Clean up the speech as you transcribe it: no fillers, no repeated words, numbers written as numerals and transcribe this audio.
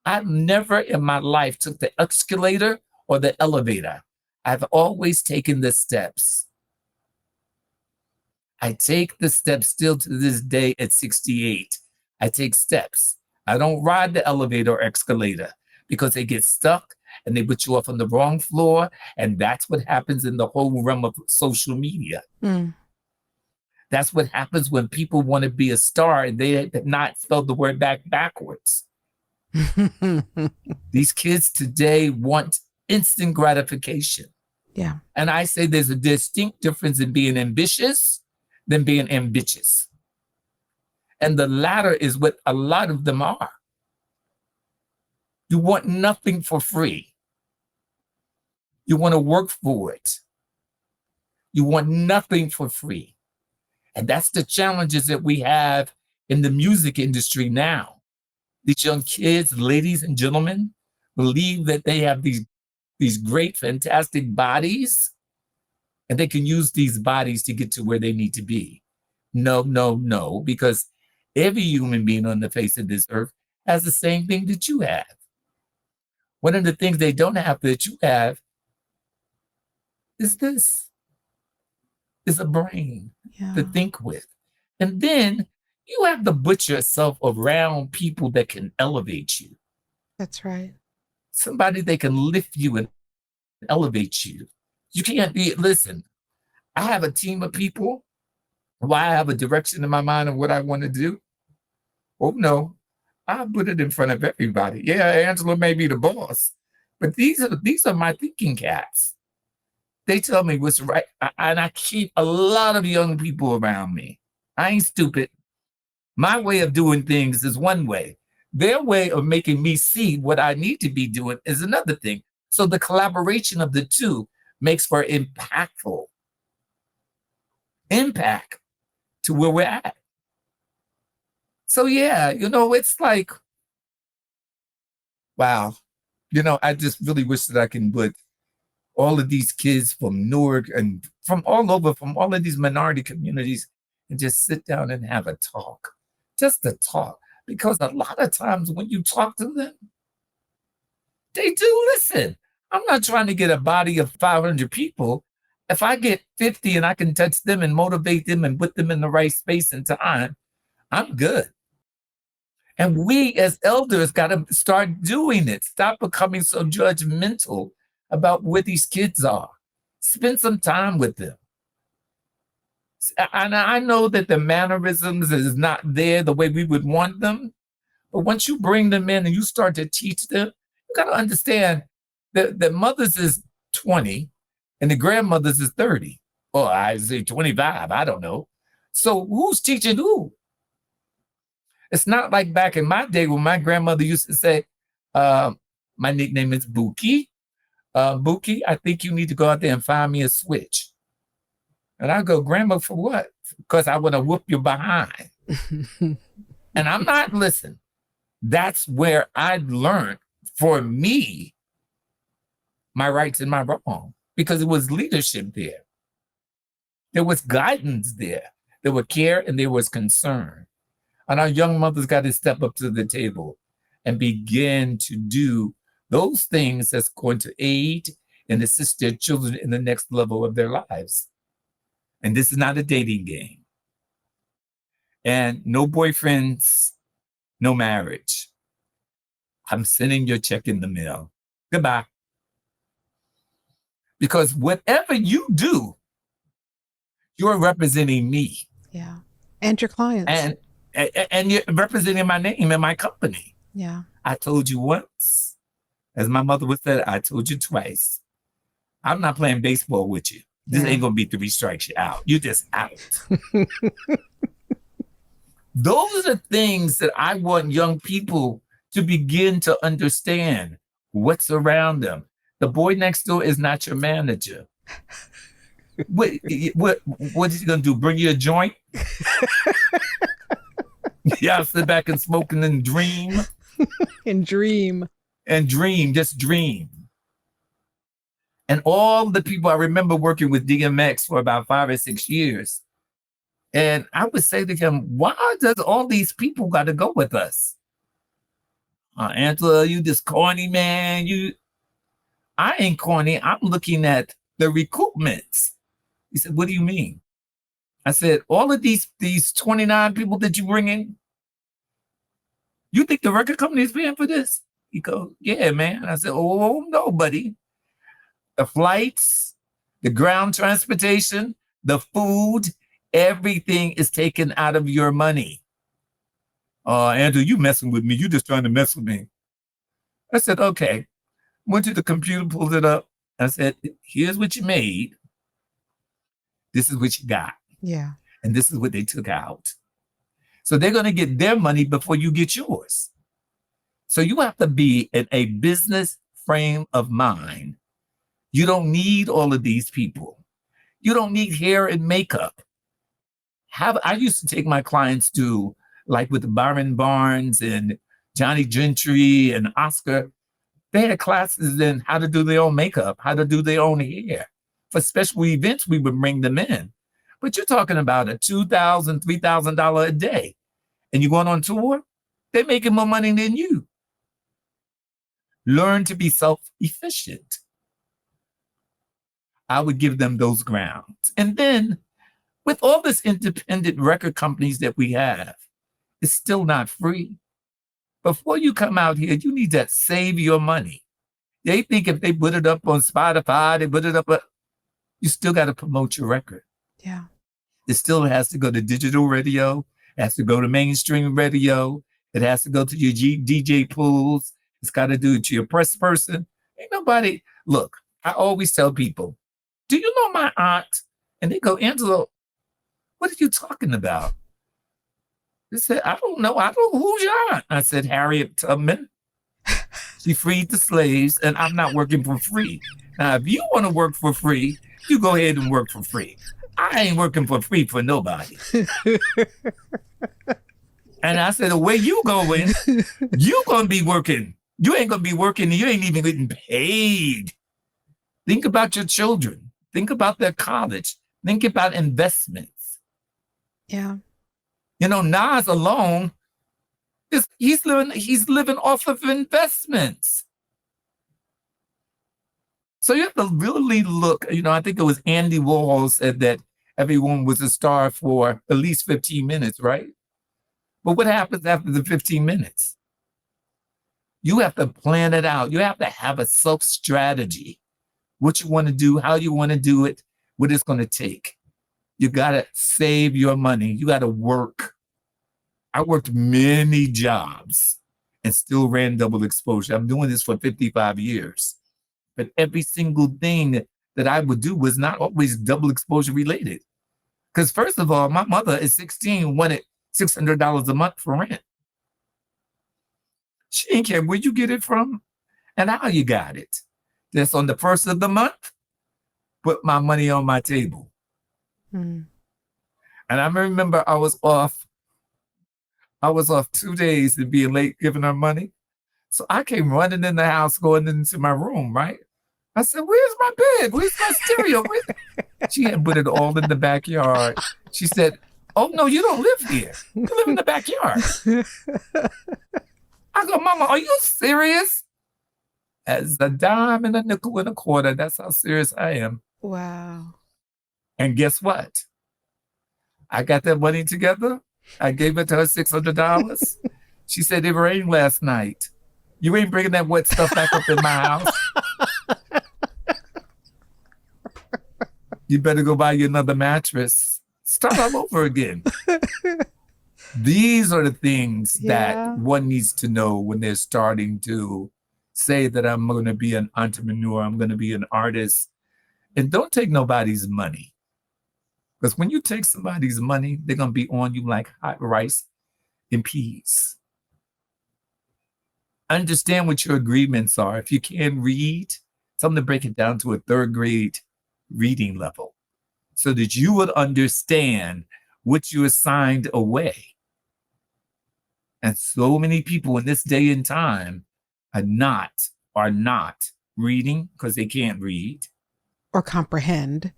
I've never in my life took the escalator or the elevator. I've always taken the steps. I take the steps still to this day at 68. I take steps. I don't ride the elevator or escalator because they get stuck and they put you off on the wrong floor. And that's what happens in the whole realm of social media. That's what happens when people want to be a star and they have not spelled the word backwards. These kids today want instant gratification. Yeah. And I say there's a distinct difference in being ambitious than being ambitious. And the latter is what a lot of them are. You want nothing for free. You want to work for it. You want nothing for free. And that's the challenges that we have in the music industry now. These young kids, ladies and gentlemen, believe that they have these great, fantastic bodies, and they can use these bodies to get to where they need to be. No, because every human being on the face of this earth has the same thing that you have. One of the things they don't have that you have is this, is a brain to think with. And then you have to put yourself around people that can elevate you. That's right. Somebody that can lift you and elevate you. You can't be, listen, I have a team of people. Why I have a direction in my mind of what I want to do. Oh no, I put it in front of everybody. Yeah, Angela may be the boss, but these are my thinking caps. They tell me what's right, and I keep a lot of young people around me. I ain't stupid. My way of doing things is one way. Their way of making me see what I need to be doing is another thing. So the collaboration of the two makes for impactful impact to where we're at. So yeah, it's like, wow. I just really wish that I can put all of these kids from Newark and from all over, from all of these minority communities, and just sit down and have a talk. Just a talk. Because a lot of times when you talk to them, they do listen. I'm not trying to get a body of 500 people. If I get 50 and I can touch them and motivate them and put them in the right space and time, I'm good. And we as elders got to start doing it. Stop becoming so judgmental about where these kids are. Spend some time with them. And I know that the mannerisms is not there the way we would want them. But once you bring them in and you start to teach them, you got to understand that the mothers is 20 and the grandmothers is 30. Or I say 25, I don't know. So who's teaching who? It's not like back in my day when my grandmother used to say, my nickname is Buki. Buki, I think you need to go out there and find me a switch. And I go, Grandma, for what? Because I want to whoop your behind. And I'm not, listen, that's where I learned, for me, my rights and my wrong. Because it was leadership there. There was guidance there. There was care and there was concern. And our young mothers got to step up to the table and begin to do those things that's going to aid and assist their children in the next level of their lives. And this is not a dating game. And no boyfriends, no marriage. I'm sending your check in the mail. Goodbye. Because whatever you do, you're representing me. Yeah. And your clients. And you're representing my name and my company. Yeah. I told you once, as my mother would say, I told you twice. I'm not playing baseball with you. This ain't going to be 3 strikes, you're out. You're just out. Those are things that I want young people to begin to understand what's around them. The boy next door is not your manager. What is he going to do? Bring you a joint? Yeah, sit back and smoke and then dream. And dream. Just dream. And all the people, I remember working with DMX for about 5 or 6 years. And I would say to him, why does all these people got to go with us? Angela, you this corny man. I ain't corny. I'm looking at the recoupments. He said, what do you mean? I said, all of these 29 people that you bring in, you think the record company is paying for this? He goes, yeah, man. I said, oh, no, buddy. The flights, the ground transportation, the food, everything is taken out of your money. Andrew, you messing with me. You just trying to mess with me. I said, okay. Went to the computer, pulled it up. I said, here's what you made. This is what you got. Yeah. And this is what they took out. So they're going to get their money before you get yours. So you have to be in a business frame of mind. You don't need all of these people. You don't need hair and makeup. I used to take my clients to, like with Byron Barnes and Johnny Gentry and Oscar, they had classes in how to do their own makeup, how to do their own hair. For special events, we would bring them in. But you're talking about a $2,000, $3,000 a day. And you're going on tour, they're making more money than you. Learn to be self-efficient. I would give them those grounds. And then with all this independent record companies that we have, it's still not free. Before you come out here, you need to save your money. They think if they put it up on Spotify, they put it up, you still got to promote your record. Yeah. It still has to go to digital radio. It has to go to mainstream radio. It has to go to your DJ pools. It's got to do it to your press person. Ain't nobody, look, I always tell people, do you know my aunt? And they go, Angela, what are you talking about? They said, I don't know. Who's your aunt? I said, Harriet Tubman. She freed the slaves, and I'm not working for free. Now, if you want to work for free, you go ahead and work for free. I ain't working for free for nobody. And I said, the way you going, you going to be working. You ain't going to be working, and you ain't even getting paid. Think about your children. Think about their college. Think about investments. Yeah. You know, Nas alone, he's living off of investments. So you have to really look, you know, I think it was Andy Warhol said that everyone was a star for at least 15 minutes, right? But what happens after the 15 minutes? You have to plan it out. You have to have a self-strategy. What you want to do, how you want to do it, what it's going to take. You got to save your money. You got to work. I worked many jobs and still ran double exposure. I'm doing this for 55 years. But every single thing that I would do was not always double exposure related. Because first of all, my mother at 16 wanted $600 a month for rent. She didn't care where you get it from and how you got it. Just on the first of the month, put my money on my table. And I remember I was off 2 days and being late giving her money. So I came running in the house, going into my room, right? I said, where's my bed? Where's my stereo? She had put it all in the backyard. She said, oh, no, you don't live here. You live in the backyard. I go, Mama, are you serious? As a dime and a nickel and a quarter. That's how serious I am. Wow. And guess what? I got that money together. I gave it to her $600. She said, it rained last night. You ain't bringing that wet stuff back up in my house. You better go buy you another mattress. Start all over again. These are the things that one needs to know when they're starting to say that I'm going to be an entrepreneur, I'm going to be an artist. And don't take nobody's money. Because when you take somebody's money, they're going to be on you like hot rice and peas. Understand what your agreements are. If you can't read, tell them to break it down to a 3rd grade reading level so that you would understand what you assigned away. And so many people in this day and time are not reading because they can't read. Or comprehend.